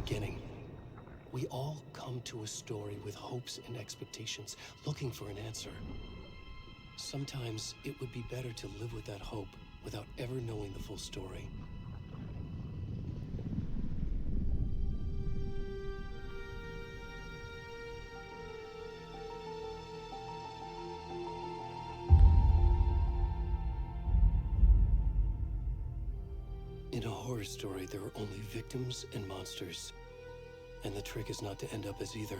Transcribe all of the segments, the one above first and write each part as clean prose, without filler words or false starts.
beginning. We all come to a story with hopes and expectations, looking for an answer. Sometimes it would be better to live with that hope without ever knowing the full story. In a horror story, there are only victims and monsters. And the trick is not to end up as either.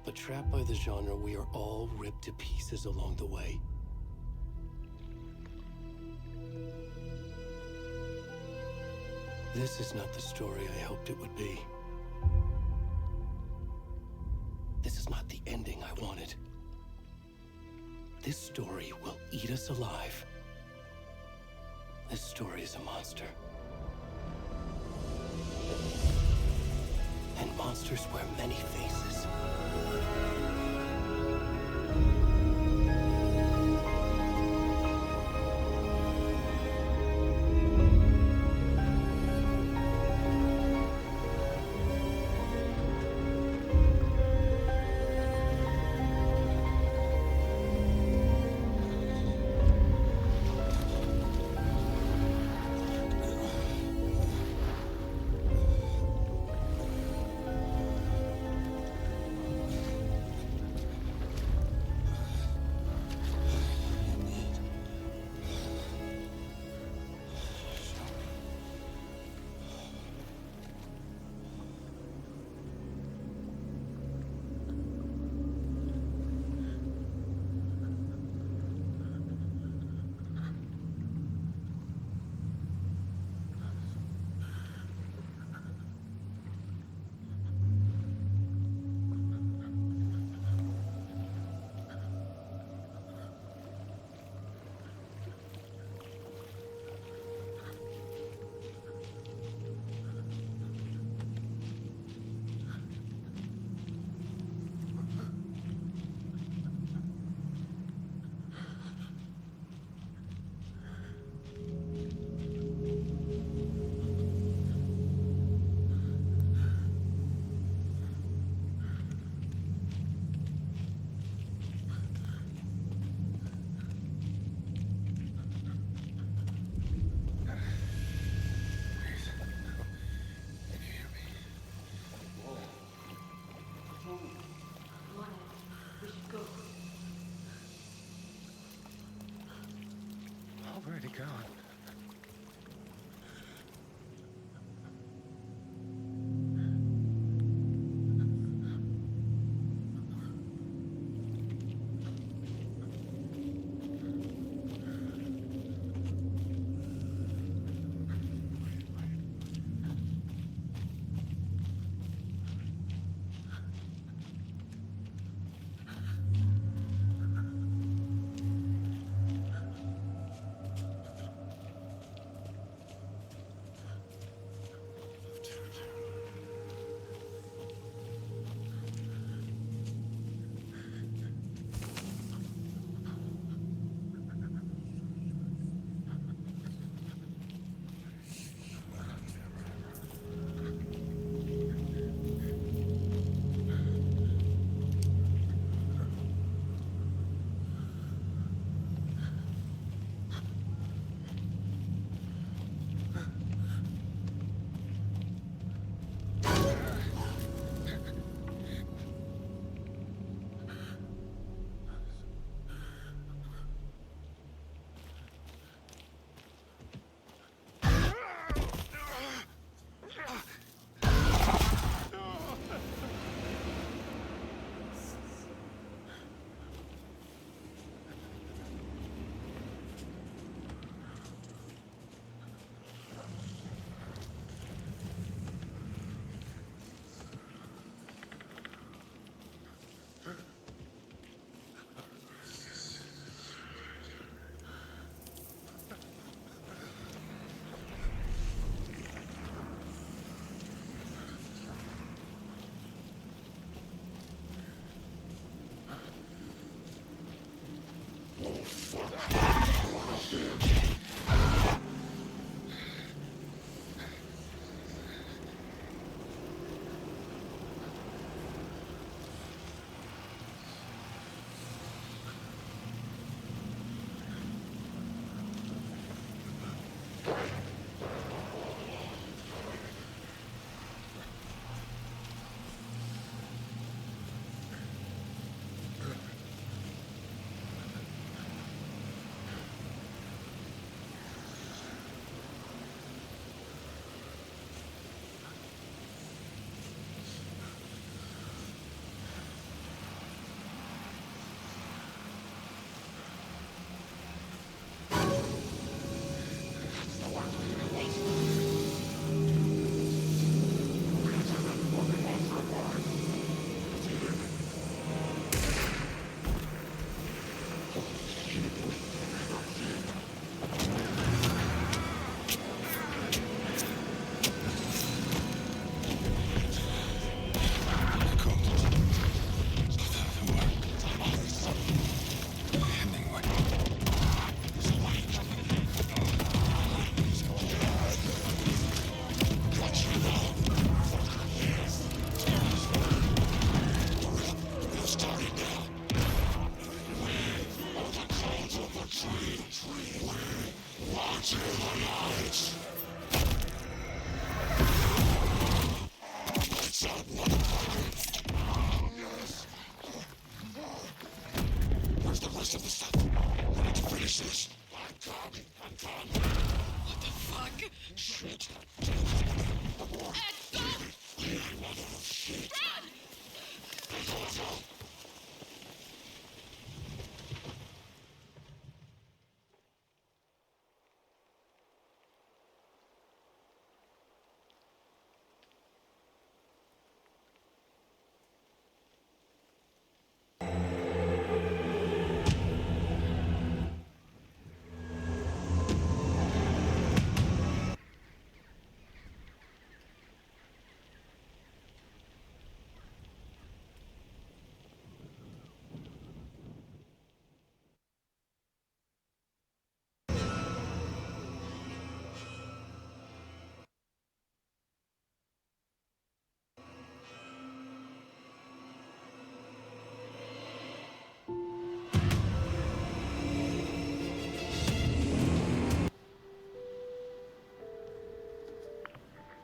But trapped by the genre, we are all ripped to pieces along the way. This is not the story I hoped it would be. This is not the ending I wanted. This story will eat us alive. This story is a monster. And monsters wear many faces.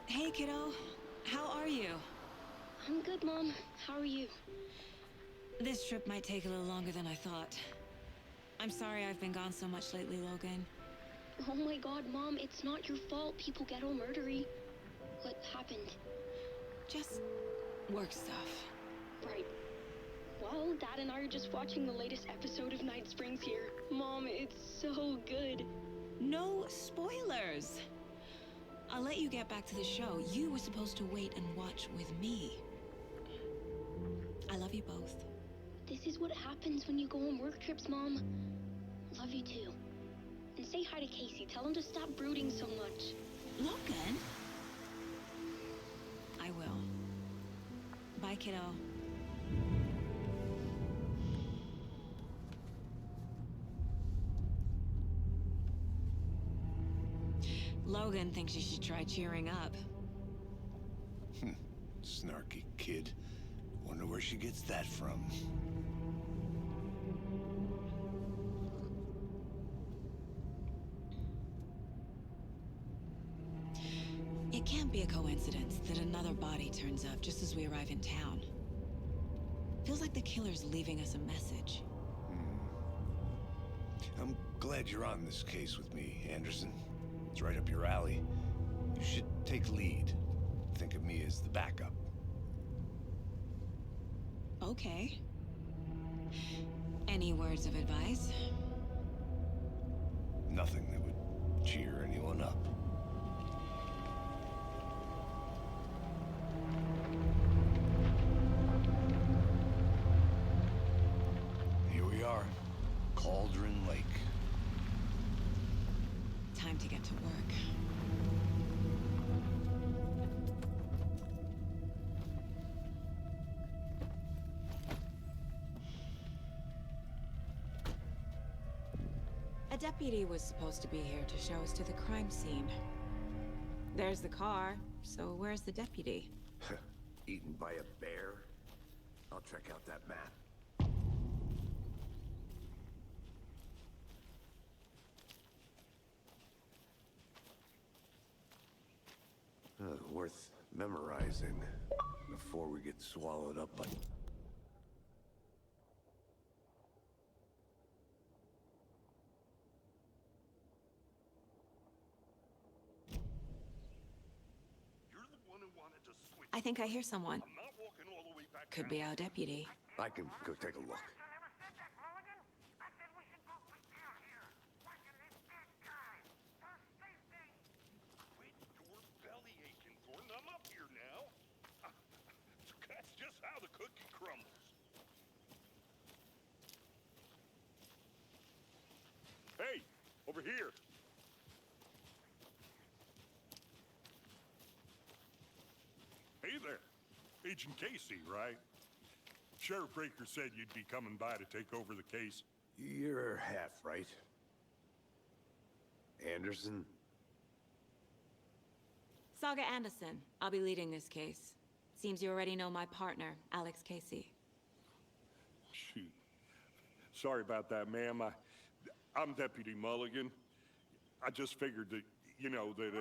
Hey, kiddo. How are you? I'm good, Mom. How are you? This trip might take a little longer than I thought. I'm sorry I've been gone so much lately, Logan. Oh my god, Mom, it's not your fault people get all murdery. What happened? Just work stuff. Right. Well, Dad and I are just watching the latest episode of Night Springs here. Mom, it's so good. No spoilers! I'll let you get back to the show. You were supposed to wait and watch with me. I love you both. This is what happens when you go on work trips, Mom. Love you too. And say hi to Casey. Tell him to stop brooding so much. Logan? I will. Bye, kiddo. Logan thinks you should try cheering up. Snarky kid. Wonder where she gets that from. It can't be a coincidence that another body turns up just as we arrive in town. Feels like the killer's leaving us a message. I'm glad you're on this case with me, Anderson. It's right up your alley. You should take lead. Think of me as the backup. Okay. Any words of advice? Nothing that would cheer anyone up. Here we are. Cauldron Lake. Time to get to work. A deputy was supposed to be here to show us to the crime scene. There's the car, so where's the deputy? Eaten by a bear? I'll check out that map. Worth memorizing before we get swallowed up by... I think I hear someone. Could be our deputy. I can go take a look. That's just how the cookie crumbles. Hey, over here. Hey there. Agent Casey, right? Sheriff Breaker said you'd be coming by to take over the case. You're half right. Anderson? Saga Anderson. I'll be leading this case. Seems you already know my partner, Alex Casey. Shoot. Sorry about that, ma'am. I'm Deputy Mulligan. I just figured that, you know, that,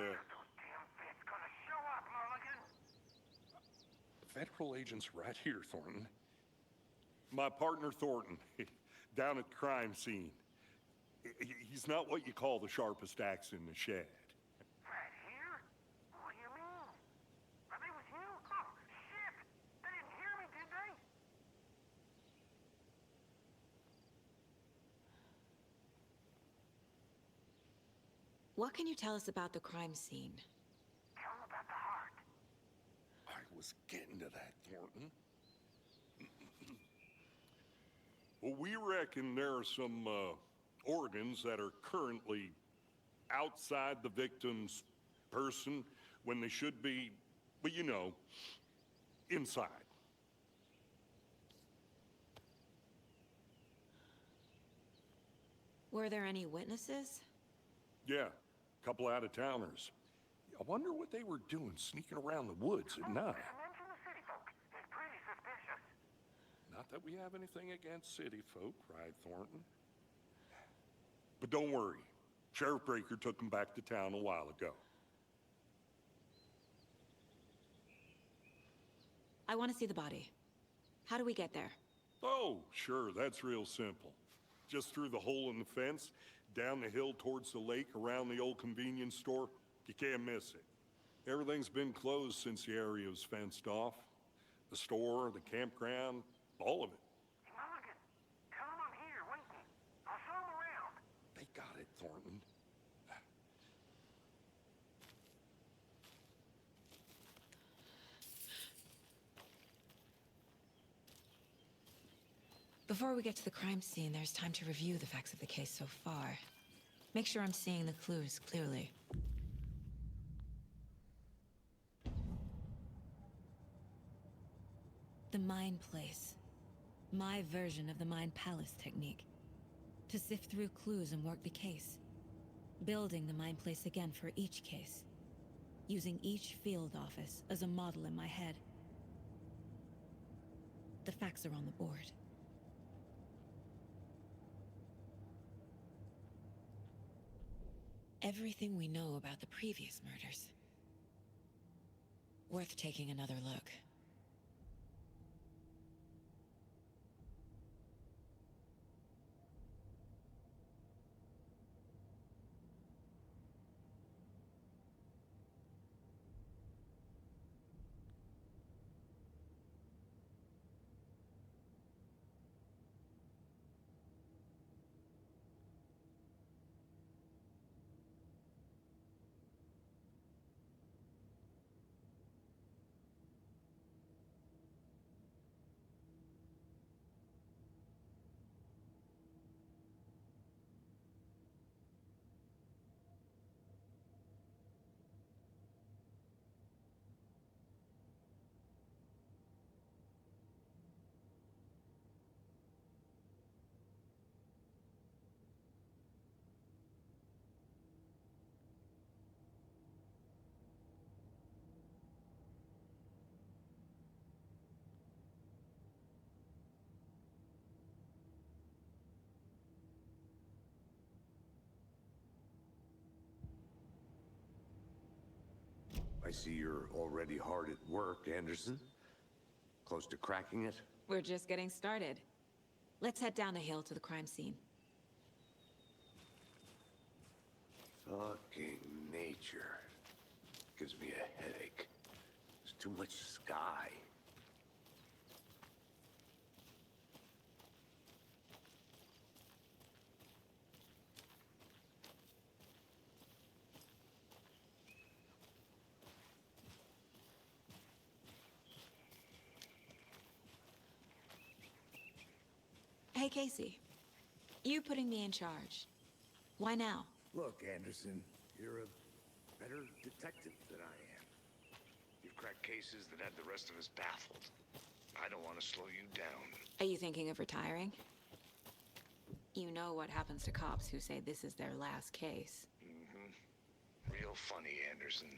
Federal agents right here, Thornton. My partner, Thornton, down at the crime scene. He's not what you call the sharpest axe in the shed. Right, he What can you tell us about the crime scene? Tell him about the heart. I was getting to that, Thornton. Well, we reckon there are some organs that are currently outside the victim's person when they should be, well, you know, inside. Were there any witnesses? Yeah, a couple out-of-towners. I wonder what they were doing sneaking around the woods at night. Mention the city folk. He's pretty suspicious. Not that we have anything against city folk, cried Thornton. But don't worry. Sheriff Breaker took them back to town a while ago. I want to see the body. How do we get there? Oh, sure, that's real simple. Just through the hole in the fence, down the hill towards the lake, around the old convenience store. You can't miss it. Everything's been closed since the area was fenced off. The store, the campground, all of it. Mulligan, tell him I'm here waiting. I'll show him around. They got it, Thornton. Before we get to the crime scene, there's time to review the facts of the case so far. Make sure I'm seeing the clues clearly. The Mind Place. My version of the Mind Palace technique. To sift through clues and work the case. Building the Mind Place again for each case. Using each field office as a model in my head. The facts are on the board. Everything we know about the previous murders. Worth taking another look. I see you're already hard at work, Anderson. Close to cracking it? We're just getting started. Let's head down the hill to the crime scene. Fucking nature. Gives me a headache. There's too much sky. Hey, Casey. You putting me in charge. Why now? Look, Anderson, you're a better detective than I am. You've cracked cases that had the rest of us baffled. I don't want to slow you down. Are you thinking of retiring? You know what happens to cops who say this is their last case. Mm-hmm. Real funny, Anderson.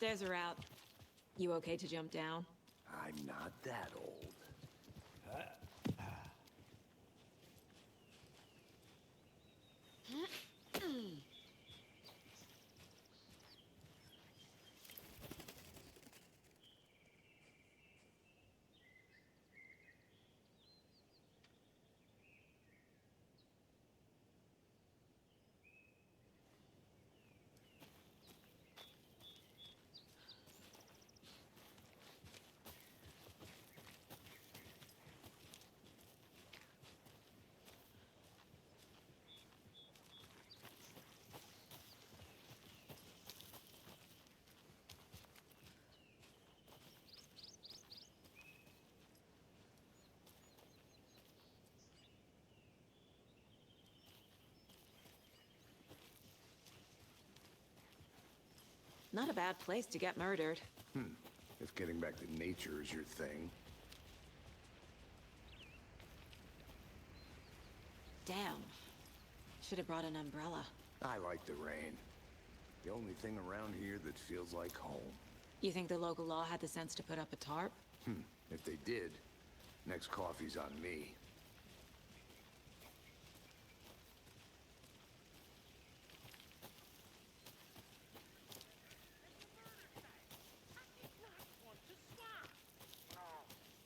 Stairs are out. You okay to jump down? I'm not that old. Not a bad place to get murdered. If getting back to nature is your thing. Damn. Should have brought an umbrella. I like the rain. The only thing around here that feels like home. You think the local law had the sense to put up a tarp? If they did, next coffee's on me. No,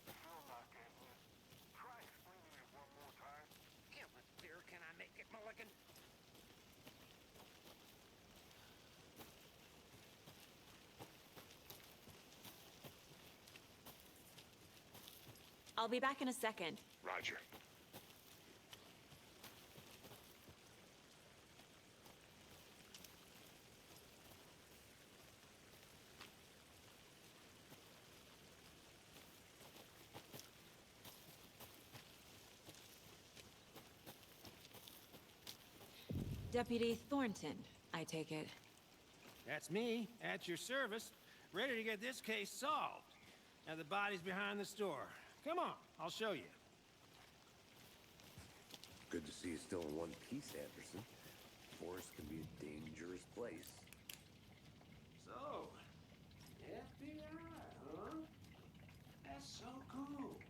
still not getting it. Try explaining it one more time. How much beer can I make it, Mulligan? I'll be back in a second. Roger. Deputy Thornton, I take it. That's me, at your service, ready to get this case solved. Now the body's behind the store. Come on, I'll show you. Good to see you still in one piece, Anderson. Forest can be a dangerous place. So, FBI, huh? That's so cool.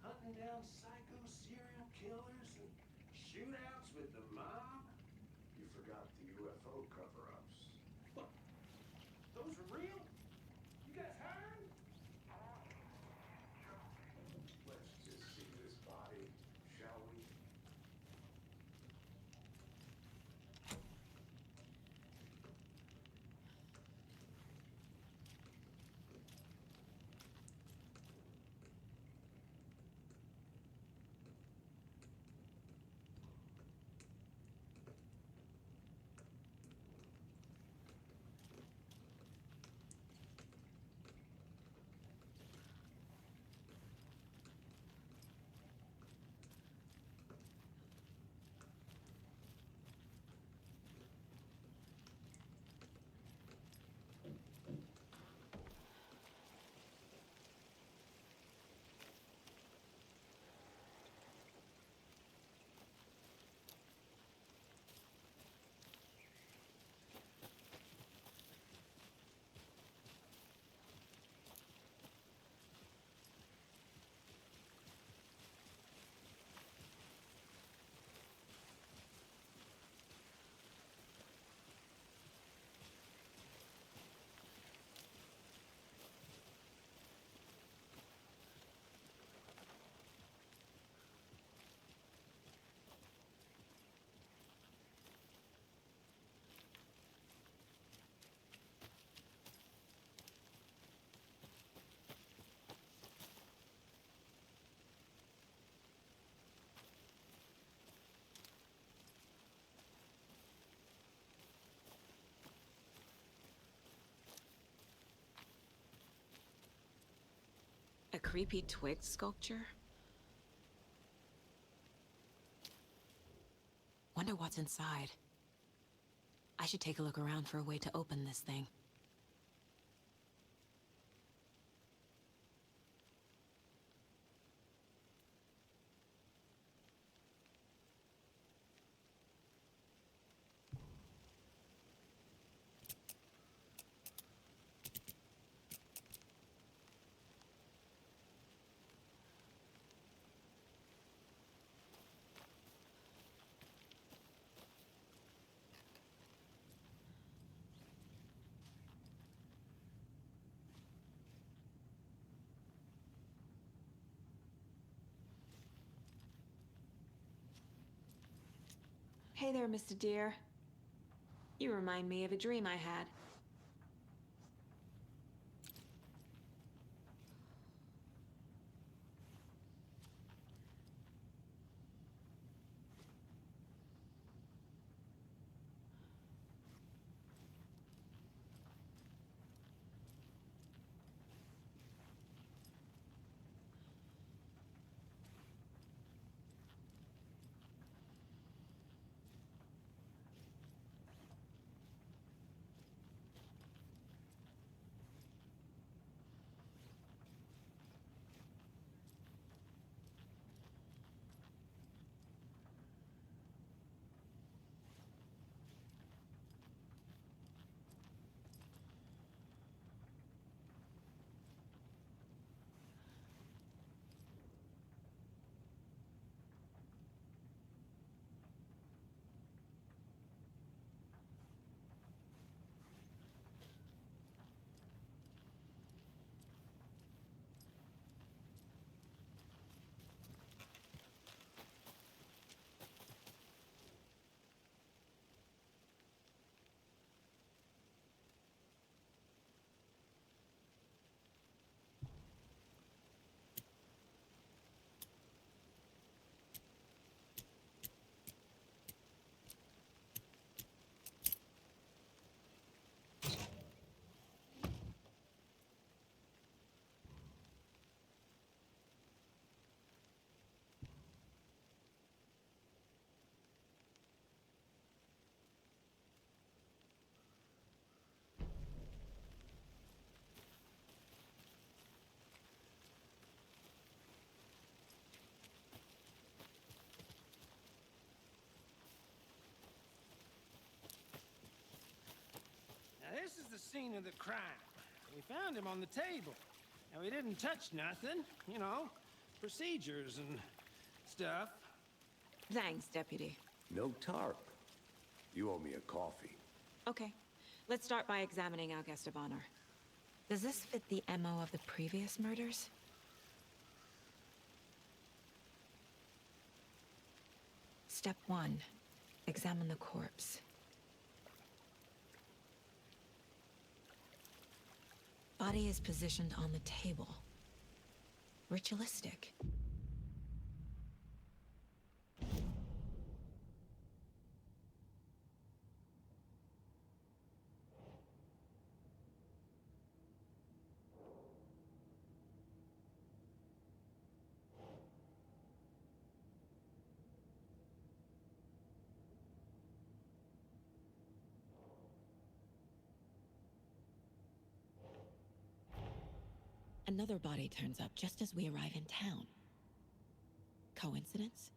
Hunting down psycho serial killers and shootouts with the mob. You forgot the UFO cover-ups. What? Those are real? You guys hired? Let's just see this body, shall we? A creepy twig sculpture? Wonder what's inside. I should take a look around for a way to open this thing. Hey there, Mr. Deer. You remind me of a dream I had. Now, this is the scene of the crime. We found him on the table. And we didn't touch nothing, you know, procedures and stuff. Thanks, Deputy. No tarp. You owe me a coffee. Okay, let's start by examining our guest of honor. Does this fit the MO of the previous murders? Step 1. Examine the corpse. Body is positioned on the table. Ritualistic. Another body turns up just as we arrive in town. Coincidence?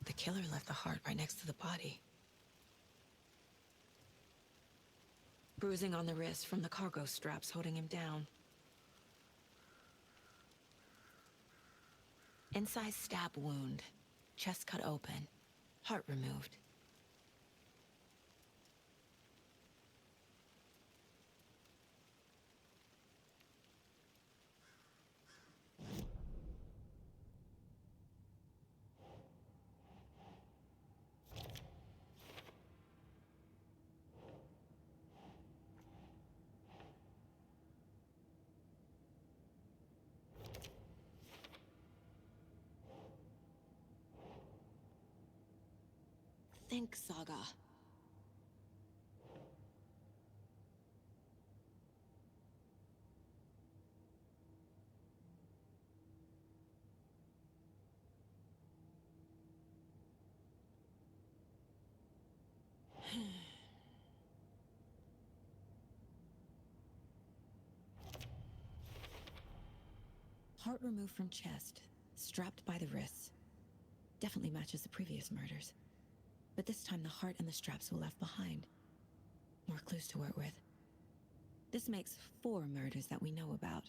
The killer left the heart right next to the body. Bruising on the wrist from the cargo straps holding him down. Inside stab wound. Chest cut open. Heart removed. Think, Saga. heart removed from chest, strapped by the wrists. Definitely matches the previous murders. But this time the heart and the straps were left behind. More clues to work with. This makes 4 murders that we know about.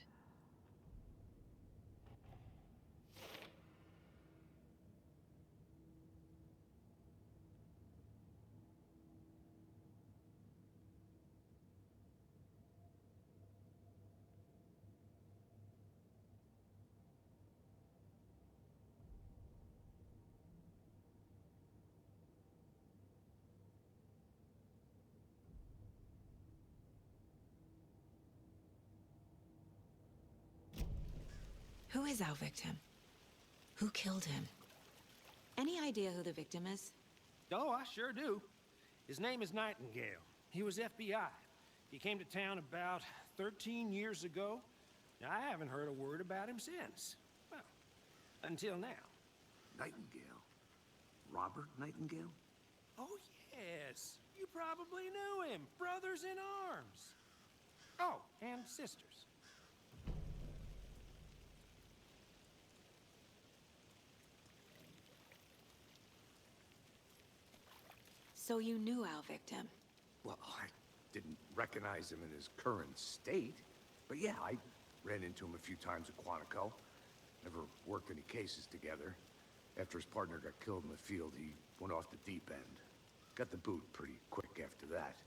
Who is our victim? Who killed him? Any idea who the victim is? Oh, I sure do. His name is Nightingale. He was FBI. He came to town about 13 years ago. Now, I haven't heard a word about him since. Well, until now. Nightingale? Robert Nightingale? Oh, yes. You probably knew him. Brothers in arms. Oh, and sisters. So you knew our victim? Well, I didn't recognize him in his current state. But yeah, I ran into him a few times at Quantico. Never worked any cases together. After his partner got killed in the field, he went off the deep end. Got the boot pretty quick after that.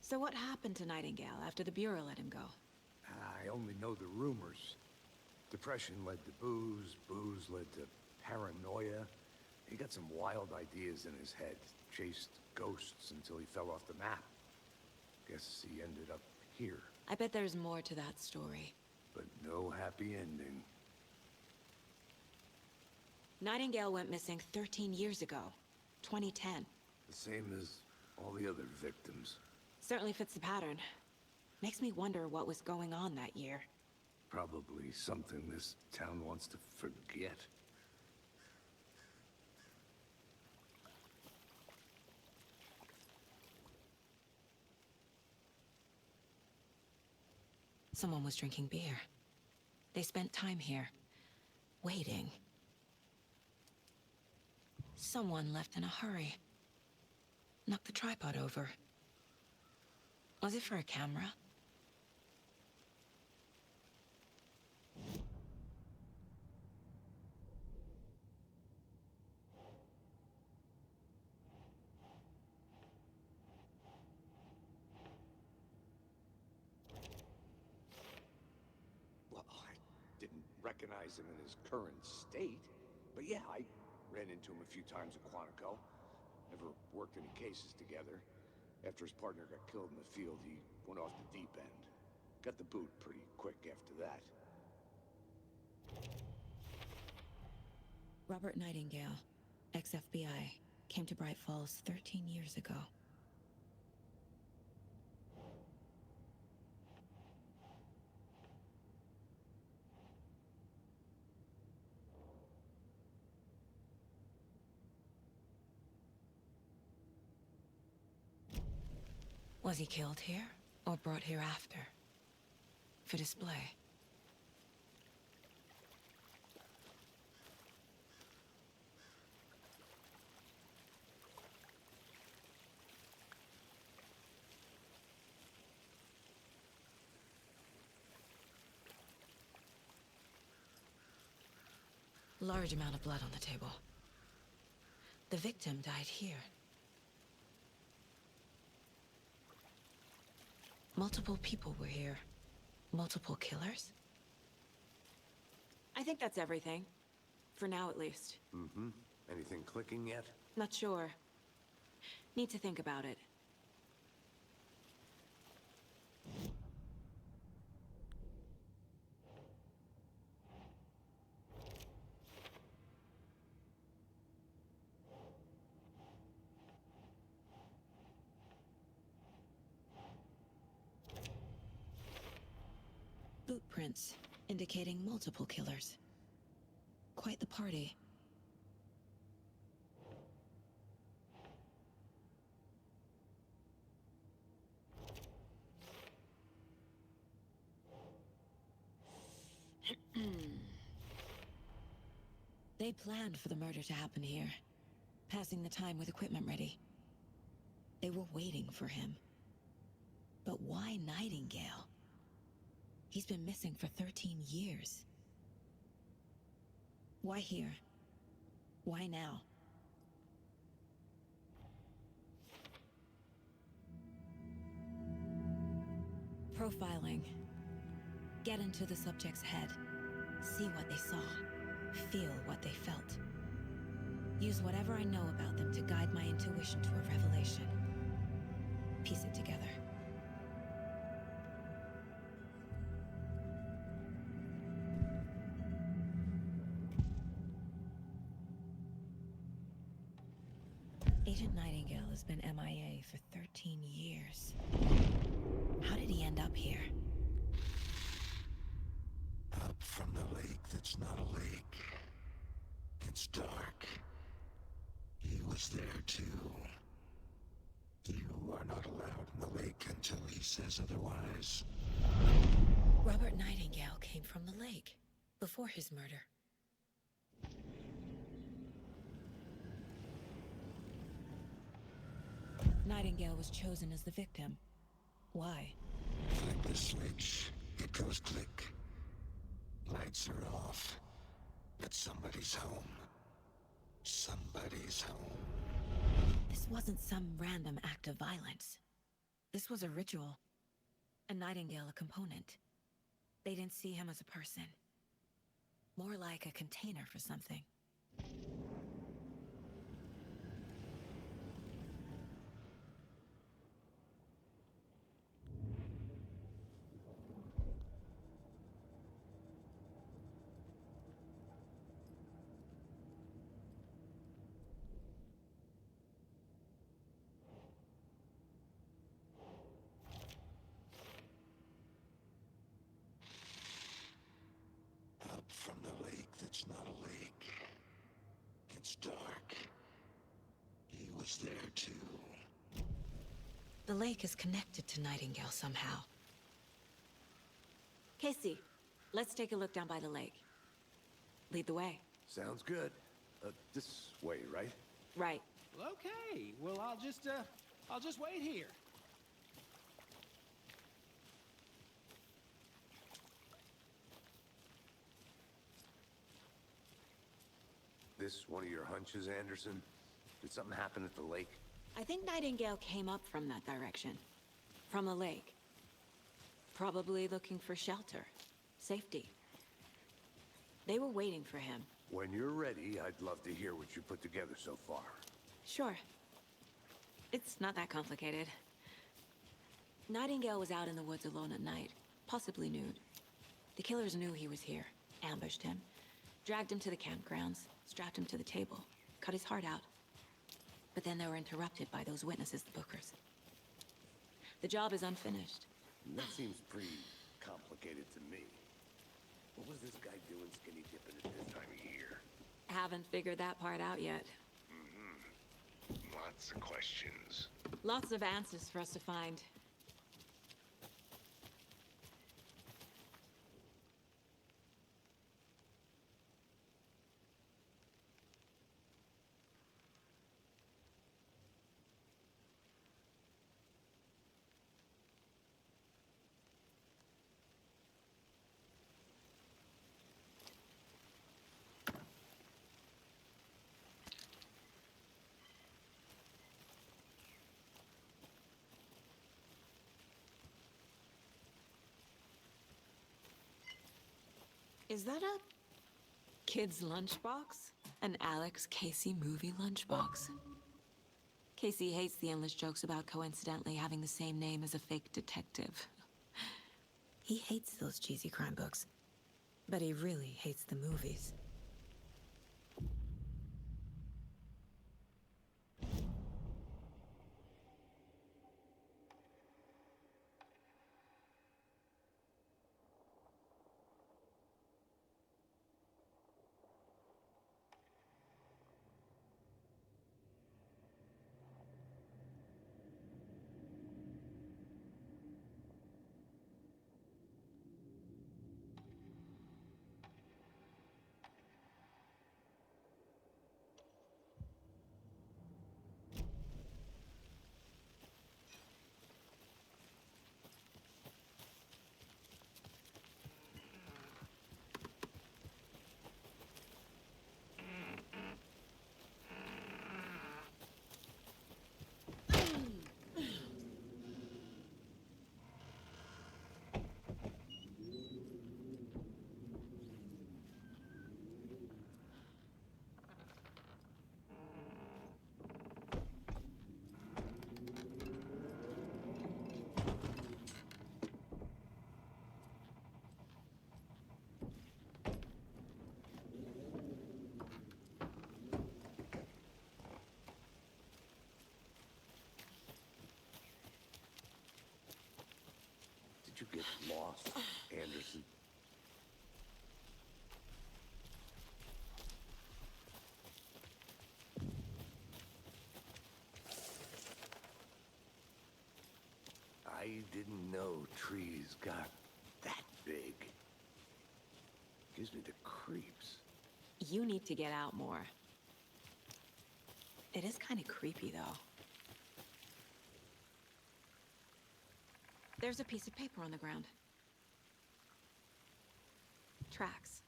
So what happened to Nightingale after the Bureau let him go? I only know the rumors. Depression led to booze, booze led to paranoia. He got some wild ideas in his head, chased ghosts until he fell off the map. Guess he ended up here. I bet there's more to that story. But no happy ending. Nightingale went missing 13 years ago, 2010. The same as all the other victims. Certainly fits the pattern. Makes me wonder what was going on that year. Probably something this town wants to forget. Someone was drinking beer. They spent time here, waiting. Someone left in a hurry. Knocked the tripod over. Was it for a camera? Well, I didn't recognize him in his current state. But yeah, I ran into him a few times at Quantico. Never worked any cases together. After his partner got killed in the field, he went off the deep end. Got the boot pretty quick after that. Robert Nightingale, ex-FBI, came to Bright Falls 13 years ago. Was he killed here, or brought here after? For display? Large amount of blood on the table. The victim died here. Multiple people were here. Multiple killers? I think that's everything. For now, at least. Mm-hmm. Anything clicking yet? Not sure. Need to think about it. Boot prints, indicating multiple killers. Quite the party. They planned for the murder to happen here, passing the time with equipment ready. They were waiting for him. But why Nightingale? He's been missing for 13 years. Why here? Why now? Profiling. Get into the subject's head. See what they saw. Feel what they felt. Use whatever I know about them to guide my intuition to a revelation. Piece it together. Agent Nightingale has been MIA for 13 years. How did he end up here? Up from the lake that's not a lake. It's dark. He was there too. You are not allowed in the lake until he says otherwise. Robert Nightingale came from the lake before his murder. Nightingale was chosen as the victim. Why? Flick the switch. It goes click. Lights are off. But somebody's home. Somebody's home. This wasn't some random act of violence. This was a ritual. And Nightingale a component. They didn't see him as a person. More like a container for something. Up from the lake that's not a lake. It's dark. He was there too. The lake is connected to Nightingale somehow. Casey, let's take a look down by the lake. Lead the way. Sounds good. This way, right? Right. Well, okay. Well, I'll just wait here. This one of your hunches, Anderson? Did something happen at the lake? I think Nightingale came up from that direction. From the lake. Probably looking for shelter. Safety. They were waiting for him. When you're ready, I'd love to hear what you put together so far. Sure. It's not that complicated. Nightingale was out in the woods alone at night, possibly nude. The killers knew he was here, ambushed him, dragged him to the campgrounds, strapped him to the table, cut his heart out. But then they were interrupted by those witnesses, the Bookers. The job is unfinished. That seems pretty complicated to me. What was this guy doing skinny dipping at this time of year? Haven't figured that part out yet. Lots of questions. Lots of answers for us to find. Is that a kid's lunchbox? An Alex Casey movie lunchbox? Casey hates the endless jokes about coincidentally having the same name as a fake detective. He hates those cheesy crime books, but he really hates the movies. did you get lost, Anderson? I didn't know trees got that big. Gives me the creeps. You need to get out more. It is kind of creepy, though. There's a piece of paper on the ground. Tracks.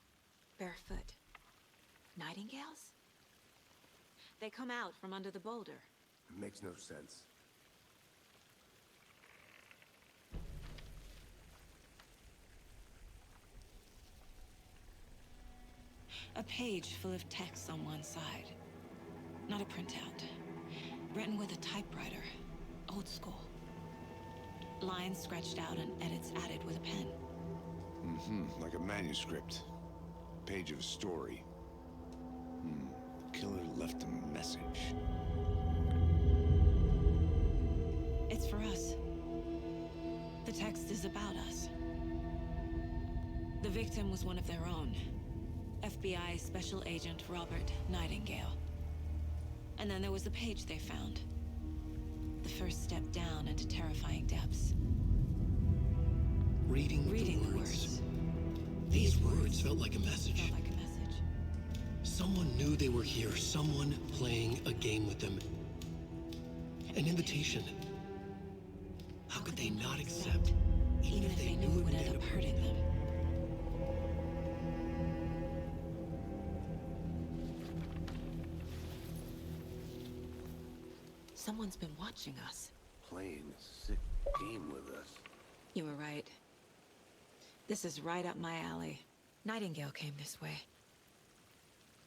Barefoot. Nightingales? They come out from under the boulder. It makes no sense. A page full of text on one side. Not a printout. Written with a typewriter. Old school. Lines scratched out and edits added with a pen. Mm-hmm, like a manuscript. Page of a story. Killer left a message. It's for us. The text is about us. The victim was one of their own. FBI Special Agent Robert Nightingale. And then there was the page they found. The first step down into terrifying depths. Reading the words. These words felt like a message. Felt like a message. Someone knew they were here, someone playing a game with them. An invitation. How could they not accept, even if they knew it would end up hurting them? Someone's been watching us. Playing a sick game with us. You were right. This is right up my alley. Nightingale came this way.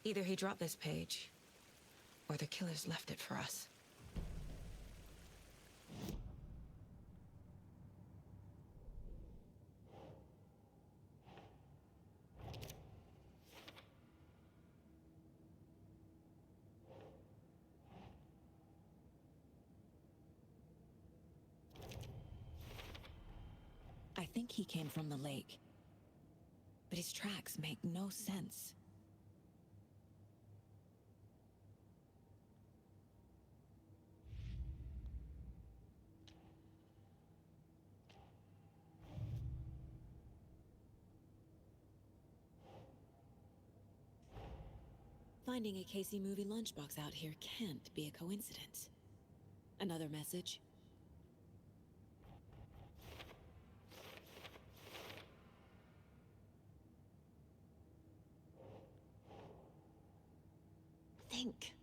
Either he dropped this page, or the killers left it for us. I think he came from the lake. But his tracks make no sense. Finding a Casey movie lunchbox out here can't be a coincidence. Another message. Think.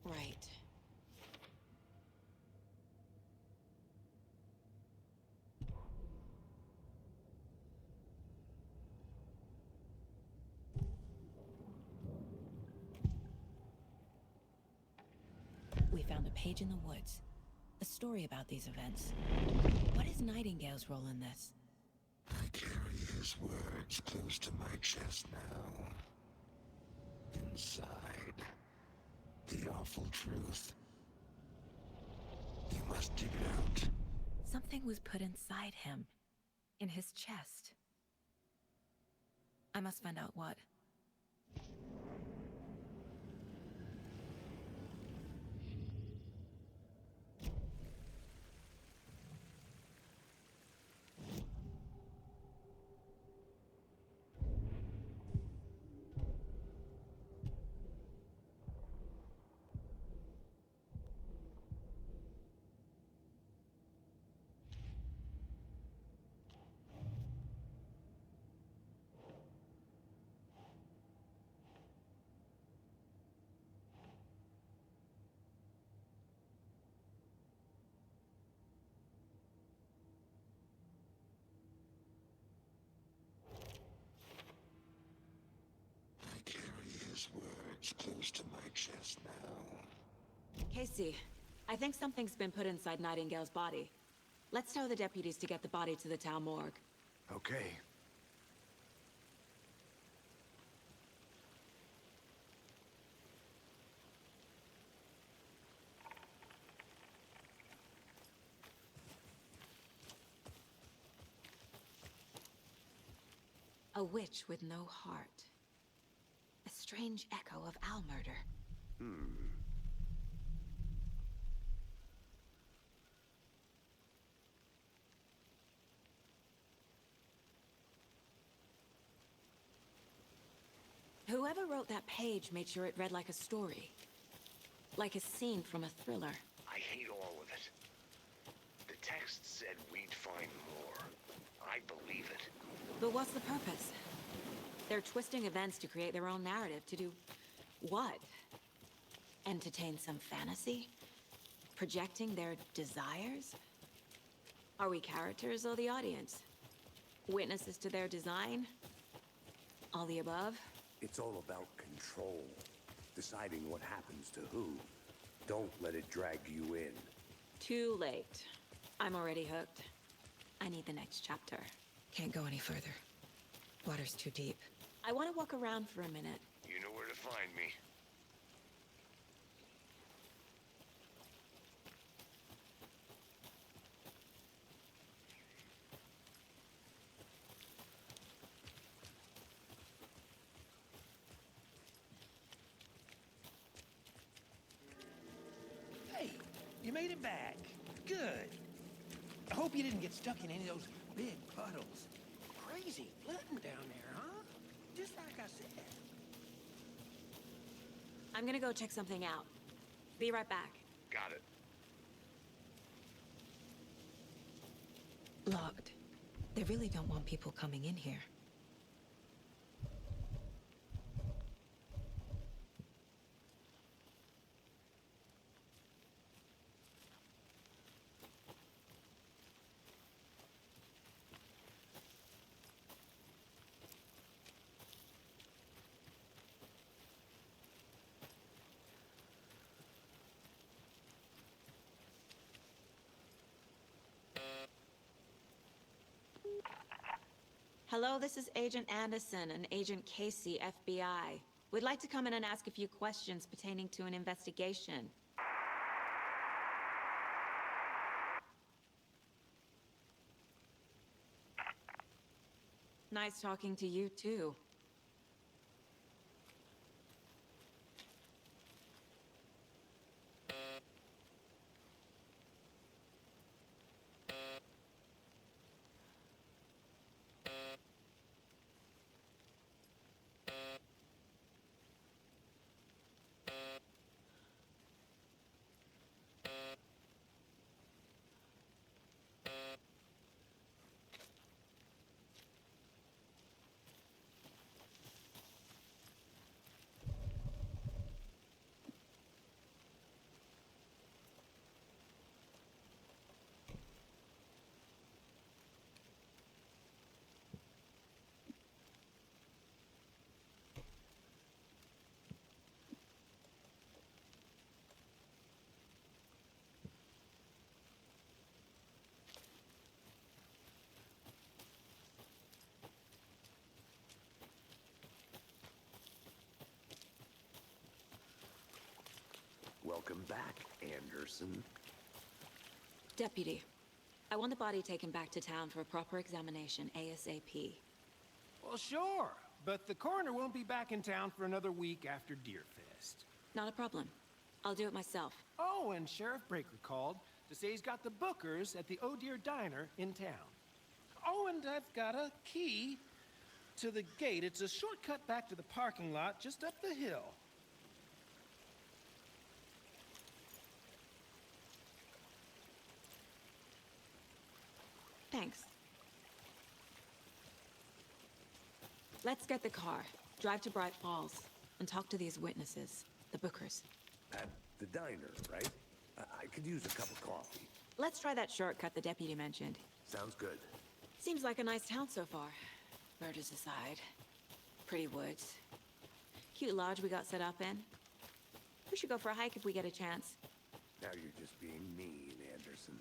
Right. We found a page in the woods. A story about these events. What is Nightingale's role in this? I carry his words close to my chest now. Inside, the awful truth. You must dig it out. Something was put inside him. In his chest. I must find out what. Words close to my chest now. Casey, I think something's been put inside Nightingale's body. Let's tell the deputies to get the body to the town morgue. Okay. A witch with no heart. A strange echo of Al murder. Whoever wrote that page made sure it read like a story. Like a scene from a thriller. I hate all of it. The text said we'd find more. I believe it. But what's the purpose? They're twisting events to create their own narrative. To do what? Entertain some fantasy? Projecting their desires? Are we characters or the audience? Witnesses to their design? All the above? It's all about control. Deciding what happens to who. Don't let it drag you in. Too late. I'm already hooked. I need the next chapter. Can't go any further. Water's too deep. I want to walk around for a minute. You know where to find me. Hey, you made it back. Good. I hope you didn't get stuck in any of those big puddles. Crazy flooding down there, huh? Just like I said. I'm gonna go check something out. Be right back. Got it. Locked. They really don't want people coming in here. Hello, this is Agent Anderson and Agent Casey, FBI. We'd like to come in and ask a few questions pertaining to an investigation. Nice talking to you, too. Welcome back, Anderson. Deputy, I want the body taken back to town for a proper examination ASAP. Well, sure. But the coroner won't be back in town for another week after Deerfest. Not a problem. I'll do it myself. Oh, and Sheriff Breaker called to say he's got the bookers at the Oh Dear Diner in town. Oh, and I've got a key to the gate. It's a shortcut back to the parking lot just up the hill. Thanks. Let's get the car, drive to Bright Falls, and talk to these witnesses, the bookers. At the diner, right? I could use a cup of coffee. Let's try that shortcut the deputy mentioned. Sounds good. Seems like a nice town so far. Murders aside. Pretty woods. Cute lodge we got set up in. We should go for a hike if we get a chance. Now you're just being mean, Anderson.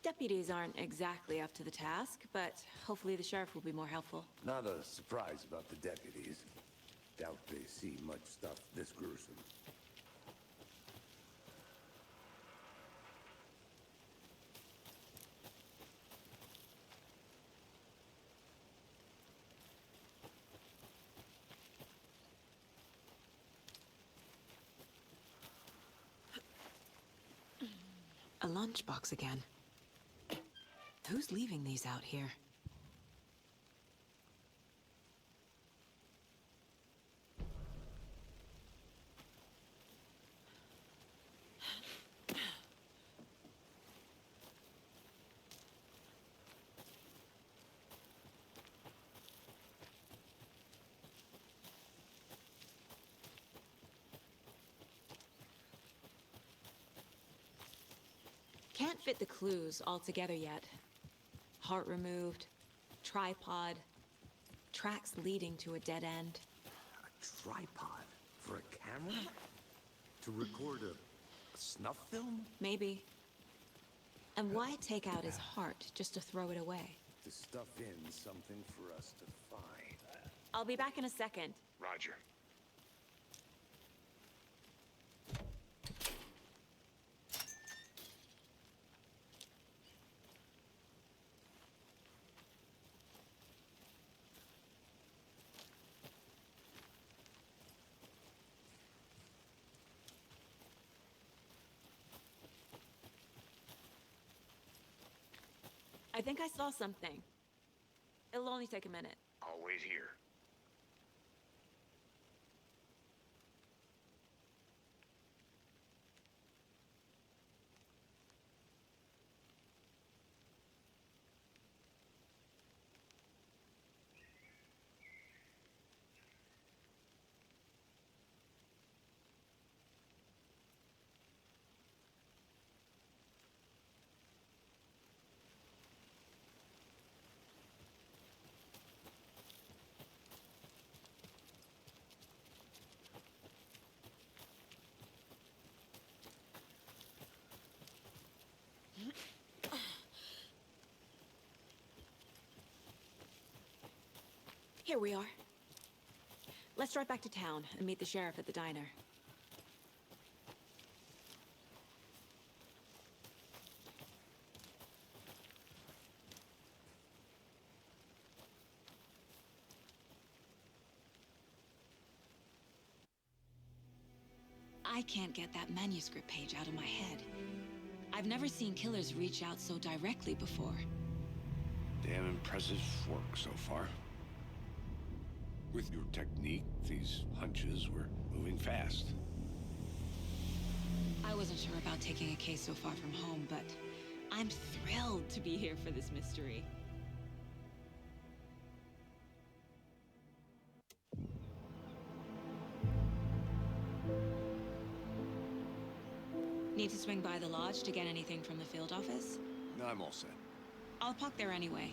Deputies aren't exactly up to the task, but hopefully the sheriff will be more helpful. Not a surprise about the deputies. Doubt they see much stuff this gruesome. A lunchbox again. Who's leaving these out here? Can't fit the clues all together yet. Heart removed, tripod, tracks leading to a dead end. A tripod? For a camera? To record a snuff film? Maybe. And why take out his heart just to throw it away? To stuff in something for us to find. I'll be back in a second. Roger. I think I saw something. It'll only take a minute. I'll wait here. Here we are. Let's drive back to town and meet the sheriff at the diner. I can't get that manuscript page out of my head. I've never seen killers reach out so directly before. Damn impressive work so far. With your technique, these hunches were moving fast. I wasn't sure about taking a case so far from home, but I'm thrilled to be here for this mystery. Need to swing by the lodge to get anything from the field office? No, I'm all set. I'll park there anyway.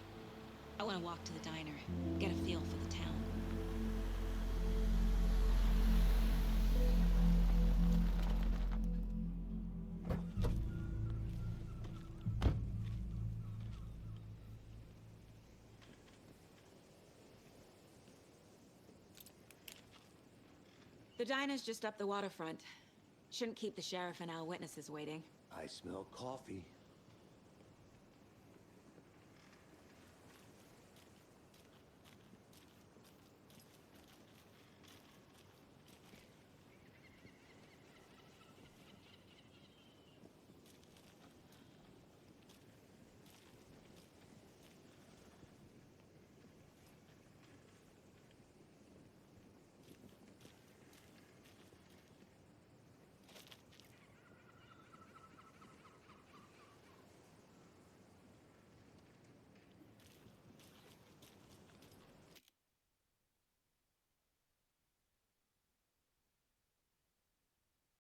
I want to walk to the diner, get a feel for the town. The diner's just up the waterfront. Shouldn't keep the sheriff and our witnesses waiting. I smell coffee.